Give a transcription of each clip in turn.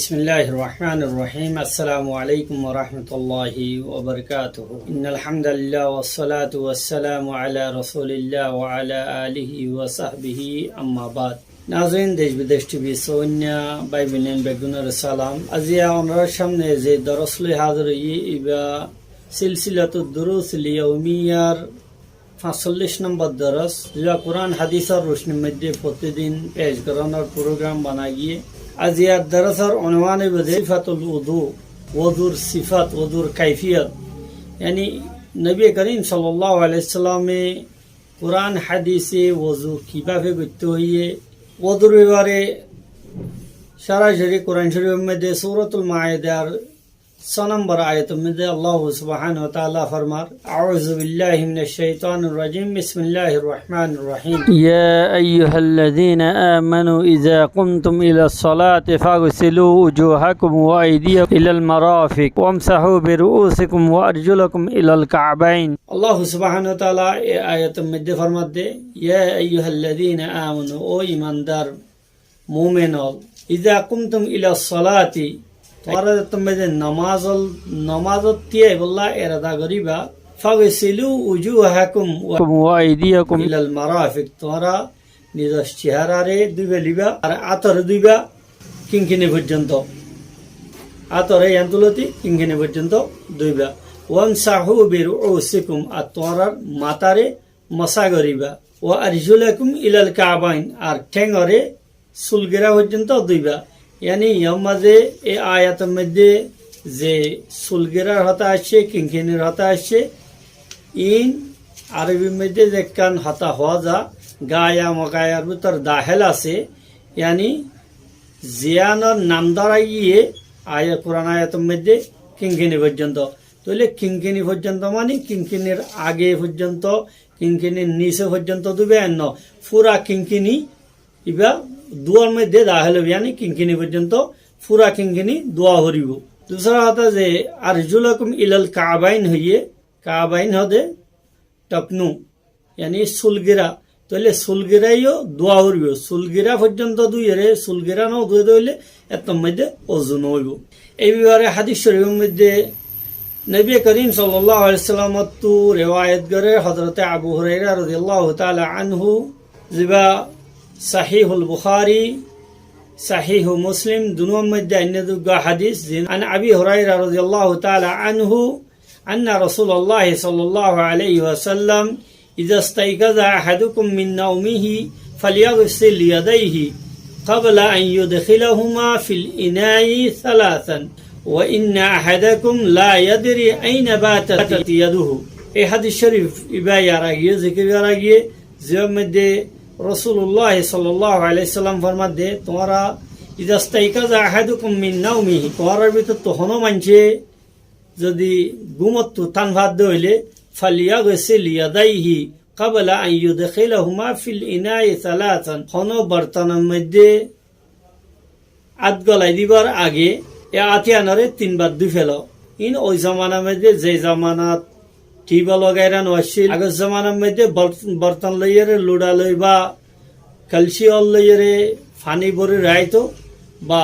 বিসমিল্লাহির রহমানির রহিম। আসসালামু আলাইকুম ওয়া রাহমাতুল্লাহি ওয়া বারাকাতুহু। ইন্নাল হামদালিল্লাহ ওয়াস সালাতু ওয়াস সালামু আলা রাসূলিল্লাহ ওয়া আলা আলিহি ওয়া সাহবিহি আম্মা বাদ। নাযরিন, দেশ বিদেশ টিভি সৌন্যা ভাই বোনেন বেগুনের সালাম। আজিয়া ওনার সামনে যে দরস লই হাজির ইবা সিলসিলাতুদ দুরুস লিয়াউমিয়ার 45 নম্বর দরস, যা কোরআন হাদিসের রোশনীর মধ্যে প্রতিদিন পেশ করানোর প্রোগ্রাম বানাইয়ে আজিয়ার দরসের অনওয়ানে সিফাতুল উযু, ওযুর সিফাত, ওযুর কাইফিয়ত, यानी নবী করিম সাল্লাল্লাহু আলাইহি সাল্লামে কোরআন হাদিসে ওযু কিভাবে করতে হইয়ে ওযুর ব্যাপারে সরাসরি কোরআন শরীফের মধ্যে সূরাতুল মাইদার 6 নম্বর আয়াতের মধ্যে আল্লাহ সুবহানাহু ওয়া তাআলা ফরমার, আউযু বিল্লাহি মিনাশ শাইতানির রাজিম, বিসমিল্লাহির রহমানির রহিম। ইয়া আইয়ুহাল্লাযীনা আমানু ইযা কুমতুম ইলাস সালাতি ফাগসিলু উজুহাকুম ওয়া আইদিয়াকুম ইলাল মারাফিক ওয়ামসাহু বিরুউসিকুম ওয়া আরজুলাকুম ইলাল কা'বাইন। আল্লাহ সুবহানাহু ওয়া তাআলা এই আয়াতের মধ্যে ফরমাতে, ইয়া আইয়ুহাল্লাযীনা আমানু, ও ঈমানদার মুমিনল, ইযা কুমতুম ইলাস সালাতি, তোমরা তোমাদের নামাজত দিয়ে বললা এরাদা করিবা, ফাগসিলু উজুহাকুম ওয়া আইদিয়াকুম ইলাল মারাফিক, তোমরা নিজের চেহারারে ধুইবা লিবা আর আতর ধুইবা কিংকিনি পর্যন্ত, আতরে আন্তলতি কিংকিনি পর্যন্ত ধুইবা। ওয়ামসাহু বিরুউসিকুম, আর তোমরা মাথারে মসা করিবা। ওয়া আরজুলাকুম ইলাল কা'বাইন, আর ঠ্যাঙরে চুলগেরা পর্যন্ত ধুইবা। यानी यह मजे ए आयत मध्य जे सुलगिरार हता आछे, किंकिनिर हता आछे, इन आरबी मध्य जे कान हता हवा जा गाया मगायार भितर दाखिल आछे, यानी जियानर नाम द्वारा गিয়ে आया कुरान आयत मध्य किंकिनी पर्यন্ত। তাহলে কিংকিনি পর্যন্ত মানে কিংকিনির আগে পর্যন্ত, কিংকিনির নিচে পর্যন্ত দিবে ন পুরা কিংকিনি ইবা দুয়ার মধ্যে দাখিল হবে, यानी কিংকিনি পর্যন্ত পুরা কিংকিনি দোয়া হরিব। दूसरा হতা যে আরজুলাকুম ইলাল কা'বাইন হইয়ে, কা'বাইন হদে টকনু, यानी সুলগিরা, তাহলে সুলগিরাইও দোয়া হরিব। সুলগিরা পর্যন্ত দুইরে, সুলগিরা ন দুই দইলে এত মধ্যে ওযু হইব। এই ব্যাপারে হাদিস শরীফের মধ্যে নবী করিম সাল্লাল্লাহু আলাইহি সাল্লাম তো রিওয়ায়াত করে হযরত আবু হুরায়রা রাদিয়াল্লাহু তাআলা আনহু, জিবা সাহিহুল বুখারী, সাহিহু মুসলিম দুনো মধ্যে অন্যদুগা হাদিস। আন আবি হুরায়রা রাদিয়াল্লাহু তাআলা আনহু আন্না রাসূলুল্লাহ সাল্লাল্লাহু আলাইহি ওয়াসাল্লাম ইযা ইস্তাইকাযা আহাদুকুম মিন নাওমিহি ফালিয়াগসিল ইয়াদাইহি ক্বাবলা আন ইউদখিলাহুমা ফিল ইনাই সালাসান ওয়া ইন্না আহাদাকুম লা ইয়াদরি আইনা বাতাত ইয়াদুহু। এই হাদিস শরীফ ইবায়ার গিয়ে জিকির করা গিয়ে যে মধ্যে রাসূলুল্লাহ সাল্লাল্লাহু আলাইহি সাল্লাম ফরমাতে, তোমরা ইযা ইস্তাইকাযা আহাদুকুম মিন নাওমিহি, তোমার ভিতর তো হনো মানছে যদি ঘুমত টান ভাত দইলে, ফালিয়াগসিল ইয়াদাইহি ক্বাবলা আন ইউদখিলাহুমা ফিল ইনাই সালাসান, হনো বর্তনের মধ্যে আত গলাই দিবার আগে এ আতিয়ানরে 3 বার ধুই ফেলো। ইন ওই জামানার মধ্যে যে জামানাত টিউবওয়েল वगैरह নছিল, আগের জামানার মধ্যে বর্তন লইয়ারে লুড়া লই বা কলসি অল লইয়ারে পানি ভরে রাইতো বা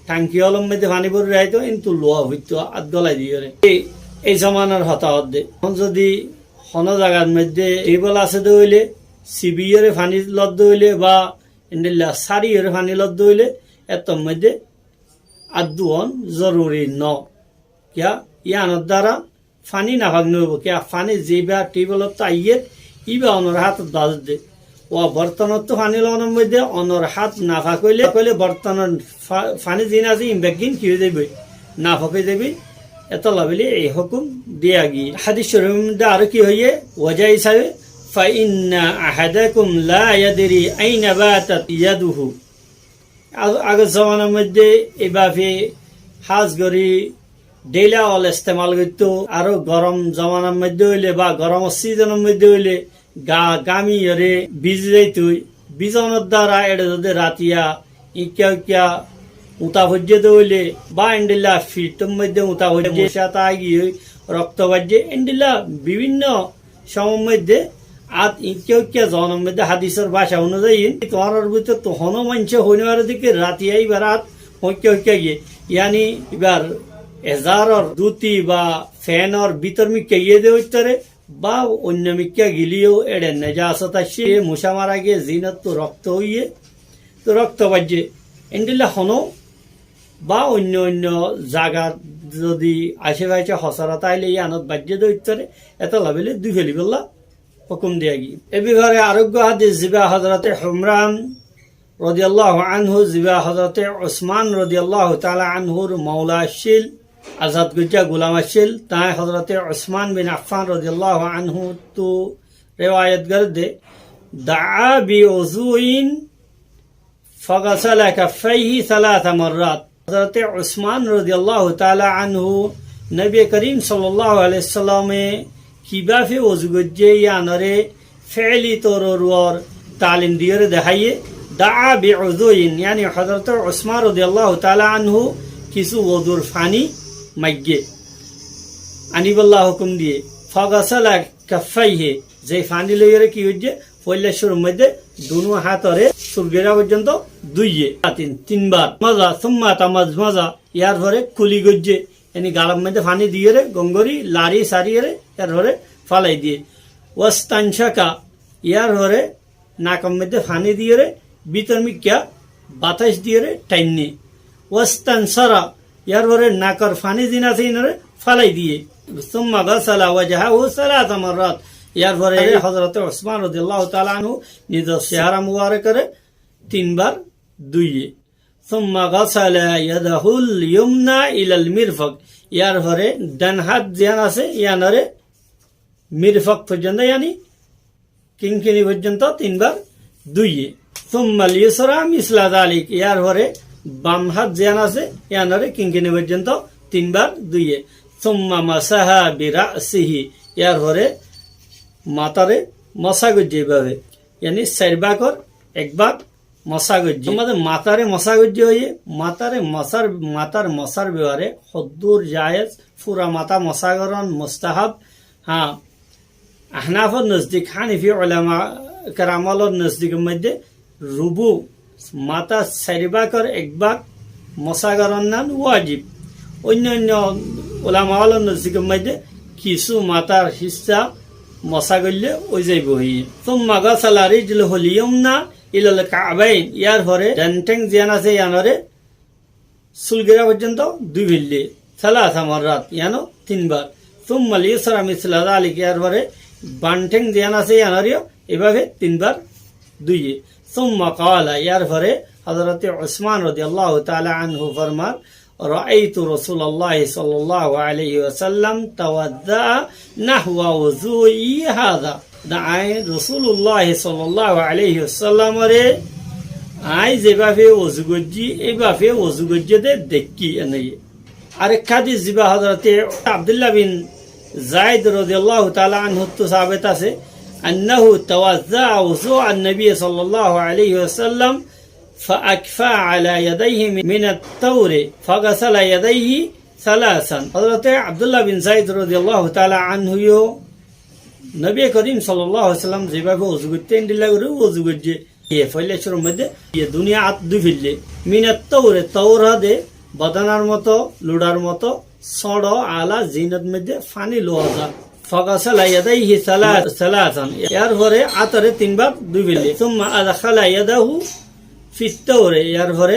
টাঙ্কি অলের মধ্যে পানি ভরে রাইতো, কিন্তু লোয়া হইতো আত গলাই দিয়ে। এই জামানার হতা হদ্দে এখন যদি হন জায়গার মধ্যে টিউবওয়েল আছে দইলে সিবিএরে পানি লদ হইলে বা ইন্ডিল্লা সারিয়ের পানি লদ হইলে এত মধ্যে আদুন জরুরি ন কিয়া ইয়ানোর দ্বারা ফানি না ভাগ নইব কিয়া ফানি যেবা টিউবওয়েলত আইয়ে ইবা অনর হাত দাজ দে ও বর্তনত তো ফানি লওয়ার মধ্যে অনর হাত না ফাকইলে কইলে বর্তনের ফানি জিন আছে ইমবেগিন কি হয়ে যাবে, না ফাকই যাবে। এত লাভলি এই হুকুম দেয়া গিয়ে হাদিস শরীফের মধ্যে আর কি হইয়ে ওয়াজা হিসাবে, ফা ইন্না আহাদাকুম লা ইয়াদরি আইনা বাতাত ইয়াদুহু। আগের জামানার মধ্যে এভাবে হাজ গড়ি ডেলা অল ইস্তেমাল করত। আরো গরম জামানার মধ্যে হইলে বা গরম সিজনের মধ্যে হইলে গামি হরে বীজ যাইত, বীজনের দ্বারা এটা যদি রাতিয়া ইকিয়া ইকিয়া উতা ভজ্যে হইলে বা এন্ডিল্লা ফিটের মধ্যে উতা ভজ্যে সাথে গিয়ে রক্ত বাজ্যে এন্ডিল্লা বিভিন্ন সময়ের মধ্যে আত কেউ কে জন্মের হাদিসের ভাষা অনুযায়ী তোমার ভিতর তখনও মানছে হইনার দিকে রাতিয়াই বেড়াত হইকে হইকে গিয়ে ইয়ানি এবার এজারর দুতি বা ফ্যানর ভিতর মিকে গিয়ে দে হইতারে বা অন্য মিকা গিলিও এড়ে নেজাসত আসে মশা মারা গিয়ে জিনত তো রক্ত হইয়ে তো রক্ত বাজে এন্ডিলে হনো বা অন্য অন্য জায়গার যদি আশেপাশে হসরত আইলে এই আনত বাজ্যে দৈত্যরে এত লাভেলে দুই ফেলি বললা হুকুম দিয়া গিয়ে এ বিভাগে আরোগ্য হাদিস জিবা হজরতে হুমরান রাদিয়াল্লাহু আনহু জিবা হজরতে উসমান রাদিয়াল্লাহু তাআলা আনহুর মাওলা আসিল আজাদ গুজ্জা গোলাম আসিল তাই হজরতে উসমান বিন আফফান রাদিয়াল্লাহু আনহু তো রিওয়ায়াত গর্দে দাআ বি উযুইন ফাগাসালা কাফাইহি সালাসা মাররাত হযরতে উসমান রাদিয়াল্লাহু তাআলা আনহু নবী করিম সাল্লাল্লাহু আলাইহি সাল্লামে কিভাবে ওযু গজ্জে ইয়ানরে ফেলি তরর তালিম দিয়ে দেখাইয়ে দাআ বিউযুইন ইয়ানি হযরতে উসমান রাদিয়াল্লাহু তাআলা আনহু কিছু ওযুর পানি মাইগে আনিবাল্লাহ হুকুম দিয়ে ফাগাসালা কাফাইহি যে পানি লইরে কি হইছে পয়লাশুর মধ্যে দুনো হাতরে সুরগেরা পর্যন্ত দুইয়ে তিনবার মাজা সুম্মা তামাজ মাজা ইয়ার পরে কুলি গজ্জে এনি গালার মধ্যে পানি দিয়ে রে গঙ্গরি লারি সারিয়ে রে এর পরে ফালাই দিয়ে ওয়াস্তানশাকা ইয়ার পরে নাকের মধ্যে পানি দিয়ে রে ভিতর মিকা বাতাস দিয়ে রে টাইনে ওয়াস্তানসারা ইয়ার পরে নাকের পানি দিন আছে ইনরে ফালাই দিয়ে সুম্মা গাসালা ওয়াজহাহু সালাসা মাররাত ইয়ার পরে হযরতে উসমান রাদিয়াল্লাহু তাআলা আনহু নিজ চেহারা মুবারকের তিনবার ধুইয়ে সুম্মা গাসালা ইয়াদাহুল ইয়ুমনা ইলাল মিরফাক ইয়ার পরে ডান হাত যেন আছে ইয়ানরে মিরফাক পর্যন্ত ইয়ানি কিংকিনি পর্যন্ত তিনবার ধুইয়ে সুম্মা লিয়সরা মিসলা যালিক ইয়ার পরে বাম হাত যেন আছে ইয়ানরে কিংকিনি পর্যন্ত তিনবার ধুইয়ে সুম্মা মাসাহা বিরাসিহি ইয়ার পরে মাতারে মশা গজ্জে এভাবে ইয়ানি চারবাকর একবার মশা গজ্জে আমাদের মাতারে মশা গজ্জে হয়ে মাতার মশার ব্যবহারে হদ্দুর জায়েজ ফুরা মাতা মশাগরণ মুস্তাহাব হ্যাঁ আহনাফর নজদিক হানিফি উলামা কারামালর নজদিকের মধ্যে রুবু মাতা চারবাকর একবার মশাগরণ নান ওয়াজিব অন্য অন্য উলামাওয়ালার নজদিকের মধ্যে কিছু মাতার হিস্সা মশা গল্লে ওই যাইব হইয়ে সুম্মা গাসালা রিজলুহুল ইয়ুমনা ইলাল কাবাইন ইয়ার পরে ডানটেং জিয়ান আছে ইয়ানরে সুলগেরা পর্যন্ত দুই ফেললে সালাসা মাররাত ইয়ানো তিনবার সুম্মা লিয়সরা মিসলা যালিক ইয়ার পরে বানটেং জিয়ান আছে ইয়ানরিও এভাবে তিনবার দুইয়ে সুম্মা ক্বালা ইয়ার পরে হযরতে উসমান রাদিয়াল্লাহু তাআলা আনহু ফরমান رأيت رسول الله صلى الله عليه وسلم توضأ نحو وضوئي هذا دعاء رسول الله صلى الله عليه وسلم রে আই যেভাবে ওযু করছি এইভাবে ওযু করতে দেখি এনে আরেক হাদিস জিবা হযরতে আব্দুল্লাহ বিন যায়েদ রাদিয়াল্লাহু তাআলা আনহু তো সাহাবত আছে আন্নাহু তাওয়াজ্জা ওযু আন-নবী সাল্লাল্লাহু আলাইহি ওয়াসাল্লাম فأكفى على يديه من الطور فغسل يديه ثلاثا حضرت عبد الله بن زيد رضي الله تعالى عنه নবী করিম সাল্লাল্লাহু আলাইহি ওয়াসাল্লাম যেভাবে ওযু করতেন দিলা করে ওযু করছে এই ফয়লাশুর মধ্যে এই দুনিয়া আত দুই ফেললে মিনাত তাওরে তাওরাদে বদনার মতো লুডার মতো সড় আলা জিনত মধ্যে ফানি লোয়া ফগাসালা ইয়াদাইহি সালাসান ইয়ার পরে আতরে তিনবার দুই ফেললে সুম্মা আদখালা ইয়াদাহু ফিত্তরে ইয়ার পরে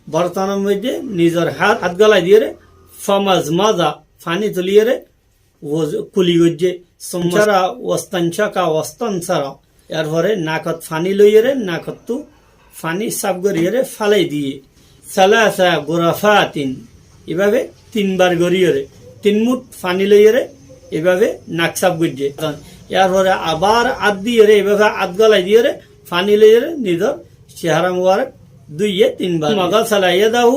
বর্তমানের মধ্যে নিজের হাত গলায় দিয়ে ফমাজ মাজা ফানি তুলিয়ে কুলি গজ্জে সমসারা ওয়াস্তানশাকা ওয়াস্তানসারা ইয়ার পরে নাকত ফানি লইয়ে নাকত তু ফানি সাফ করিয়ে ফালাই দিয়ে সালাসা গোরাফাতিন এভাবে তিনবার গড়িয়ে তিন মুঠ ফানি লইয়ে এভাবে নাক সাফ গজ্জে ইয়ার পরে আবার আত দিয়ে এভাবে আত গলায় দিয়ে ফানি লইয়ে নিজের চেহারা মুবারক দুইয়ে তিনবার মাগাসালা ইয়াদাহু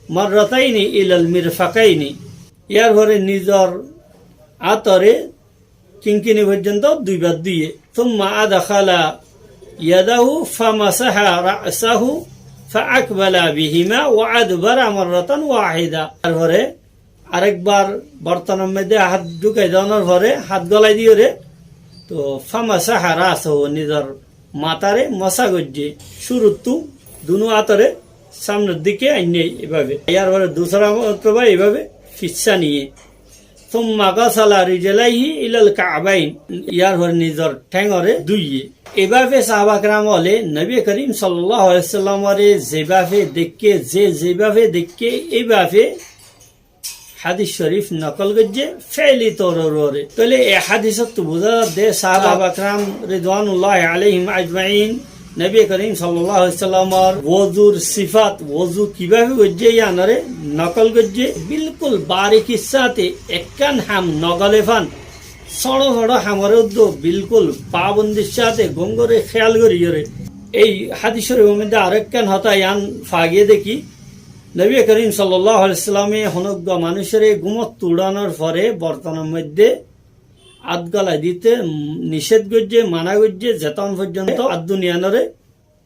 মাররাতাইনি ইলাল মিরফাকাইনি ইয়ার পরে নিজর আতরে কিংকিনি পর্যন্ত দুইবার দুইয়ে সুম্মা আদখালা ইয়াদাহু ফামাসাহা রাসাহু ফাআকবালা বিহিমা ওয়া আদবারা মাররাতান ওয়াহিদা ইয়ার পরে আরেকবার বর্তমানের মধ্যে হাত ঢুকাই দেওয়ার পরে হাত গলায় দিয়ে তো ফামাসাহা রাসাহু নিজর মাতারে মশা গজ্জে শুরুতু দুনো আতরে সামনের দিকে আইনে এভাবে, ইয়ার পরে দুসরা মর্তবা এভাবে ফিচ্ছা নিয়ে থুম্মা গাসালা রিজলাইহি ইলাল কাবাইন, ইয়ার পরে নিজের ঠ্যাঙরে দুইয়ে। এভাবে সাহাবা কেরাম বলে নবী করিম সাল্লাল্লাহু আলাইহি ওয়াসাল্লামের যেভাবে দেখে এইভাবে হাদিস শরীফ নকল করছে ফেলি তরে। তাহলে এই হাদিসত তো বোঝা দে সাহাবা কেরাম রিদওয়ানুল্লাহ আলাইহিম আজমাইন নবী করিম সাল্লাল্লাহু আলাইহি ওয়াসাল্লামের ওযুর সিফাত, ওযু কিভাবে করছে ইয়ানরে নকল করছে বিলকুল বারিকির সাথে একখান হাম নগলে ফান সড় হামরে উদ্দ বিলকুল পাবন্দির সাথে গঙ্গরে খেয়াল করি। এই হাদিসের মধ্যে আরেকখান হতা ইয়ান ফাগিয়ে দেখি নবী করিম সাল্লাল্লাহু আলাইহি ওয়াসাল্লামে হনজ্ঞ মানুষের গুমত উড়ানোর পরে বর্তমানের মধ্যে আদ গলায় দিতে নিষেধ করছে, মানা করছে যেতন পর্যন্ত আদুনিয়ানরে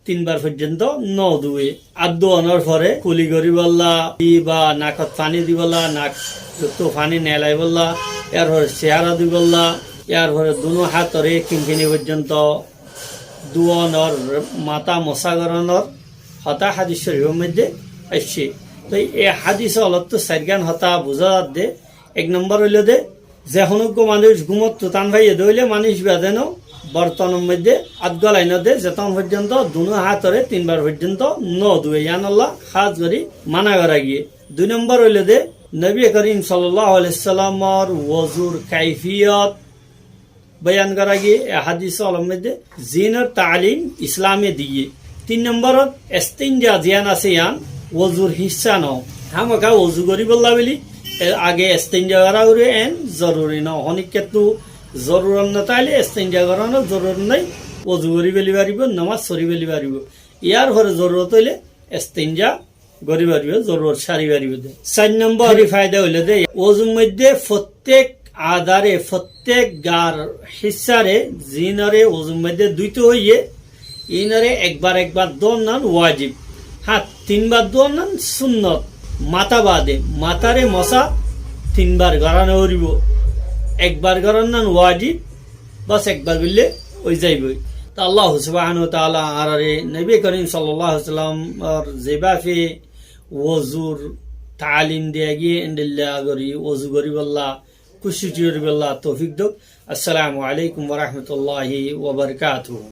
3 বার পর্যন্ত ন দুয়ে আদু আনার পরে কুলি গরি বললা বা নাকত পানি দি বললা, নাক তো পানি নেলাই বললা, এর পরে চেহারা দি বললা, এর পরে দুনো হাতরে কিনকিনি পর্যন্ত দুয়নর মাথা মশা গরানোর হতা হাদিস শরীফের মধ্যে আসছে। তো এই হাদিস অলপ তো চারগান হতা বোঝা দে। 1 নম্বর হইল দে যে হনুজ্ঞ মানুষ ঘুমত তুতান ভাইয়ে দইলে মানুষ বেঁধেন বর্তমানের মধ্যে আদগলাই নদে যেতন পর্যন্ত দুনো হাতরে 3 বার পর্যন্ত ন দুয়ে ইয়ান আল্লাহ খাস করি মানা করা গিয়ে। 2 নম্বর হইল দে নবী করিম সাল্লাল্লাহু আলাইহি ওয়াসাল্লামের ওযুর কাইফিয়ত বয়ান করা গিয়ে হাদিস অলম মধ্যে জিনের তালিম ইসলামে দিয়ে। 3 নম্বরত ইস্তিনজা জিয়ান আছে ইয়ান ওযুর হিস্সা ন হামকা ওযু করি বললা বলি আগে ইস্তিনজা করা করে এন জরুরি ন হনিকেতু জরুরত না তাইলে ইস্তিনজা করানো জরুর নাই, ওযু করি বেলি পারিব, নামাজ সরি বেলি পারিব। ইয়ার ঘরে জরুরত হইলে ইস্তিনজা করি পারিব, জরুরত সারি পারিব। 4 নম্বর ফায়দা হইলে দে ওযুর মধ্যে প্রত্যেক আদারে প্রত্যেক গার হিস্সারে জিনরে ওযুর মধ্যে দুইটো হইয়ে ইনরে একবার দোনান ওয়াজিব, হ্যাঁ 3 বার দোনান সুন্নত। মাথা বাদে মাথারে মশা 3 বার গড়ানো হরিব, 1 বার গড়ান ওয়াজিব, বাস 1 বার বললে ওই যাইবই। তা আল্লাহ সুবহানাহু ওয়া তাআলা আরে নবী করিম সাল্লাল্লাহু আলাইহি ওয়াসাল্লাম আর যেভাবে ওযুর তালিম দিয়ে গিয়ে ইনদিল্লাহ করি ওযু করি বল্লা খুশি করি বল্লা তৌফিক দক। আসসালামু আলাইকুম ওয়া রাহমাতুল্লাহি ওয়া বারাকাতুহু।